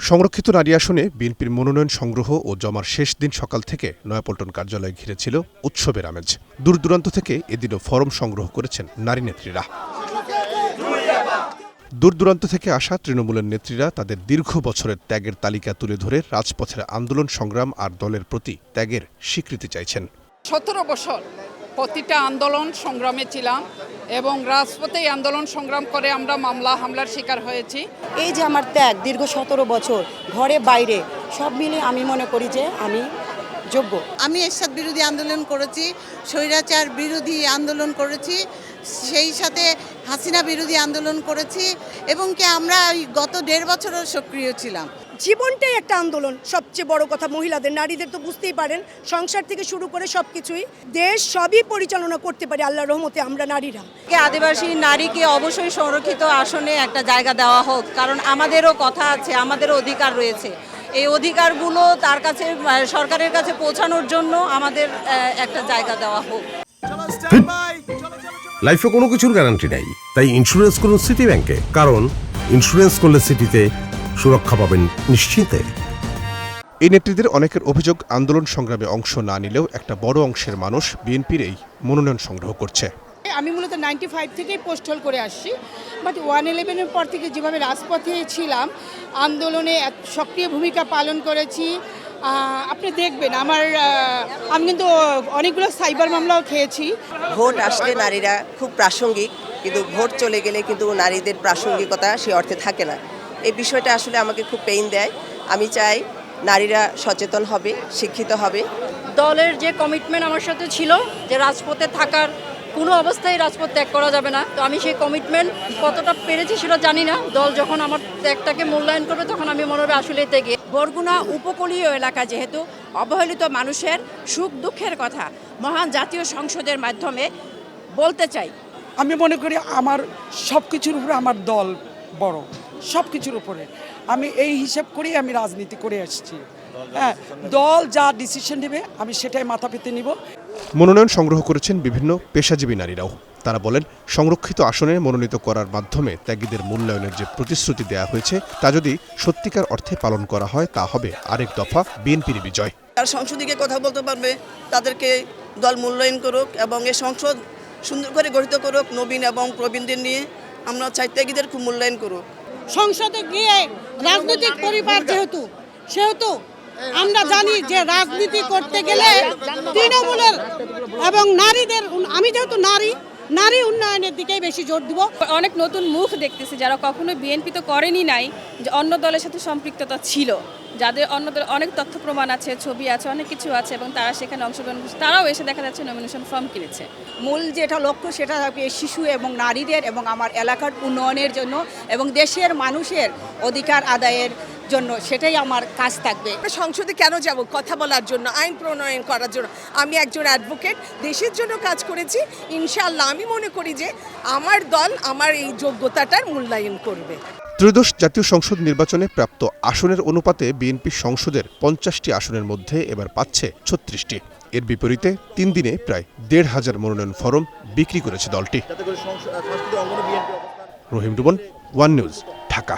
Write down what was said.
সংরক্ষিত নারী আসনে বিএনপির মনোনয়ন সংগ্রহ ও জমার শেষ দিন সকাল থেকে নয়াপল্টন কার্যালয় ঘিরে ছিল উৎসবের আমেজ। দূর দূরান্ত থেকে এদিনও ফরম সংগ্রহ করেছেন নারী নেত্রীরা। দূর দূরান্ত থেকে আসা তৃণমূলের নেত্রীরা তাদের দীর্ঘ বছরের ত্যাগের তালিকা তুলে ধরে রাজপথের আন্দোলন সংগ্রাম আর দলের প্রতি ত্যাগের স্বীকৃতি চাইছেন। 17 বছর প্রতিটা আন্দোলন সংগ্রামে ছিলাম এবং রাজপথে আন্দোলন সংগ্রাম করে আমরা মামলা হামলার শিকার হয়েছি। এই যে আমার ত্যাগ দীর্ঘ 17 বছর ঘরে বাইরে সব মিলে আমি মনে করি যে আমি যোগ্য। আমি এরশাদ বিরোধী আন্দোলন করেছি, স্বৈরাচার বিরোধী আন্দোলন করেছি, সেই সাথে হাসিনা বিরোধী আন্দোলন করেছি এবং কি আমরা গত 1.5 বছরও সক্রিয় ছিলাম। জীবনটাই একটা আন্দোলন। সবচেয়ে বড় কথা মহিলাদের, নারীদের তো বুঝতেই পারেন, সংসার থেকে শুরু করে সবকিছুই দেশ সবই পরিচালনা করতে পারে আল্লাহর রহমতে আমরা নারীরা। আদিবাসী নারীকে অবশ্যই সংরক্ষিত আসনে একটা জায়গা দেওয়া হোক, কারণ আমাদেরও কথা আছে, আমাদেরও অধিকার রয়েছে। এই অধিকারগুলো তার কাছে, সরকারের কাছে পৌঁছানোর জন্য আমাদের একটা জায়গা দেওয়া হোক। লাইফে কোনো কিছুর গ্যারান্টি নাই, তাই ইন্স্যুরেন্স করুন সিটি ব্যাংকে, কারণ ইন্স্যুরেন্স করলে সিটিতে সুরক্ষা পাবেন নিশ্চিন্তে। এই নেত্রীদের অনেকের অভিযোগ, আন্দোলন সংগ্রামে অংশ না নিলেও একটা বড় অংশের মানুষ বিএনপির এই মনোনয়ন সংগ্রহ করছে। আমি মূলত 95 থেকেই পোস্ট হোল্ড করে আসছি, বাট 111-এর পর থেকে যেভাবে রাজপথে ছিলাম, আন্দোলনে সক্রিয় ভূমিকা পালন করেছি। আপনি দেখবেন আমি কিন্তু অনেকগুলো সাইবার মামলাও খেয়েছি। ভোট আসলে নারীরা খুব প্রাসঙ্গিক, কিন্তু ভোট চলে গেলে কিন্তু নারীদের প্রাসঙ্গিকতা সে অর্থে থাকে না। এই বিষয়টা আসলে আমাকে খুব পেইন দেয়। আমি চাই নারীরা সচেতন হবে, শিক্ষিত হবে। দলের যে কমিটমেন্ট আমার সাথে ছিল যে রাজপথে থাকার, কোনো অবস্থায় রাজপথ ত্যাগ করা যাবে না, তো আমি সেই কমিটমেন্ট কতটা পেরেছি সেটা জানি না। দল যখন আমার ত্যাগটাকে মূল্যায়ন করবে তখন আমি মনে হবে আসলে ত্যাগে। বরগুনা উপকূলীয় এলাকা যেহেতু অবহেলিত মানুষের সুখ দুঃখের কথা মহান জাতীয় সংসদের মাধ্যমে বলতে চাই। আমি মনে করি আমার সব কিছুর উপরে আমার দল বড়, সব কিছুর উপরে আমি এই হিসাব করেই আমি রাজনীতি করে আসছি। হ্যাঁ, দল যা ডিসিশন নেবে আমি সেটাই মাথা পেতে নিব। মনোনয়ন সংগ্রহ করেছেন বিভিন্ন পেশাজীবী নারীরাও। তারা বলেন, সংরক্ষিত আসনে মনোনীত করার মাধ্যমে ত্যাগীদের মূল্যায়নের যে প্রতিশ্রুতি দেওয়া হয়েছে তা যদি সত্যিকার অর্থে পালন করা হয় তা হবে আরেক দফা বিএনপির বিজয়। তার সংসদীয় কথা বলতে পারবে, তাদেরকে দল মূল্যায়ন করুক এবং এই সংসদ সুন্দর করে গঠিত করুক নবীন এবং প্রবীণদের নিয়ে। আমরা চাই ত্যাগীদের খুব মূল্যায়ন করুক। সংসদে গিয়ে রাজনৈতিক পরিবার সেহেতু আমরা জানি যে রাজনীতি করতে গেলে তৃণমূলের এবং নারীদের, আমি যেহেতু নারী উন্নয়নের দিকেই বেশি জোর দিব। অনেক নতুন মুখ দেখতেছি যারা কখনো বিএনপি তো করেনি নাই, যে অন্য দলের সাথে সম্পৃক্ততা ছিল, যাদের অন্য দলের অনেক তথ্য প্রমাণ আছে, ছবি আছে, অনেক কিছু আছে এবং তারা সেখানে অংশগ্রহণ করছে। তারাও এসে দেখা যাচ্ছে নমিনেশন ফর্ম কিনেছে। মূল যেটা লক্ষ্য সেটা থাকবে শিশু এবং নারীদের এবং আমার এলাকার উন্নয়নের জন্য এবং দেশের মানুষের অধিকার আদায়ের জন্য, সেটাই আমার কাজ থাকবে। সংসদে কেন যাব? কথা বলার জন্য, আইন প্রণয়ন করার জন্য। আমি একজন অ্যাডভোকেট, দেশের জন্য কাজ করেছি। ইনশাআল্লাহ আমি মনে করি যে আমার দল আমার এই যোগ্যতাটার মূল্যায়ন করবে। ত্রয়োদশ জাতীয় সংসদ নির্বাচনে প্রাপ্ত আসনের অনুপাতে বিএনপি সংসদের 50টি আসনের মধ্যে এবার পাচ্ছে 36টি। এর বিপরীতে 3 দিনে প্রায় 1,500 মনোনয়ন ফরম বিক্রি করেছে দলটি। রহিম রুবন, ওয়ান নিউজ, ঢাকা।